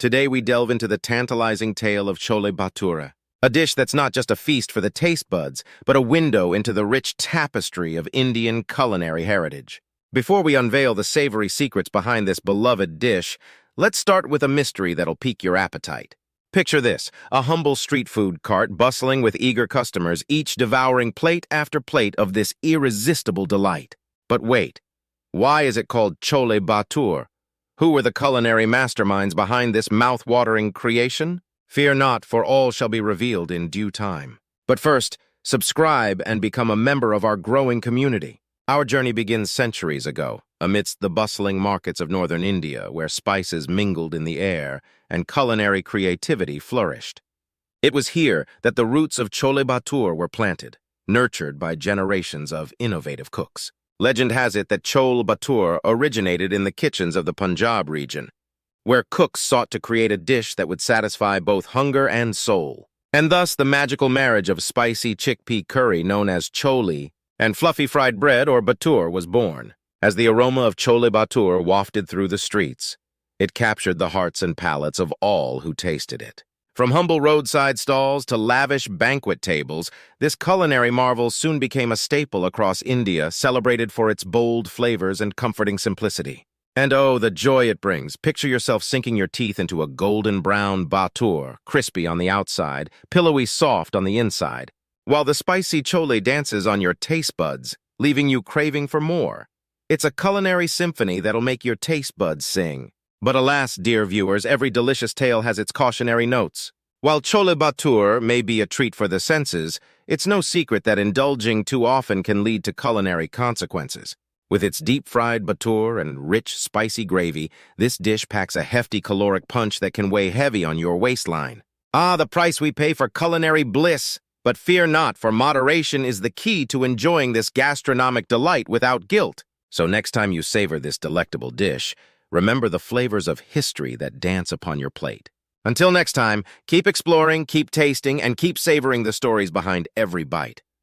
Today we delve into the tantalizing tale of Chole Bhature, a dish that's not just a feast for the taste buds, but a window into the rich tapestry of Indian culinary heritage. Before we unveil the savory secrets behind this beloved dish, let's start with a mystery that'll pique your appetite. Picture this, a humble street food cart bustling with eager customers, each devouring plate after plate of this irresistible delight. But wait, why is it called Chole Bhature? Who were the culinary masterminds behind this mouth-watering creation? Fear not, for all shall be revealed in due time. But first, subscribe and become a member of our growing community. Our journey begins centuries ago, amidst the bustling markets of northern India, where spices mingled in the air and culinary creativity flourished. It was here that the roots of Chole Bhature were planted, nurtured by generations of innovative cooks. Legend has it that Chole Bhature originated in the kitchens of the Punjab region, where cooks sought to create a dish that would satisfy both hunger and soul. And thus the magical marriage of spicy chickpea curry known as chole and fluffy fried bread or bhature was born. As the aroma of Chole Bhature wafted through the streets, it captured the hearts and palates of all who tasted it. From humble roadside stalls to lavish banquet tables, this culinary marvel soon became a staple across India, celebrated for its bold flavors and comforting simplicity. And oh, the joy it brings. Picture yourself sinking your teeth into a golden brown bhature, crispy on the outside, pillowy soft on the inside, while the spicy chole dances on your taste buds, leaving you craving for more. It's a culinary symphony that'll make your taste buds sing. But alas, dear viewers, every delicious tale has its cautionary notes. While Chole Bhature may be a treat for the senses, it's no secret that indulging too often can lead to culinary consequences. With its deep-fried bhature and rich, spicy gravy, this dish packs a hefty caloric punch that can weigh heavy on your waistline. Ah, the price we pay for culinary bliss! But fear not, for moderation is the key to enjoying this gastronomic delight without guilt. So next time you savor this delectable dish, remember the flavors of history that dance upon your plate. Until next time, keep exploring, keep tasting, and keep savoring the stories behind every bite.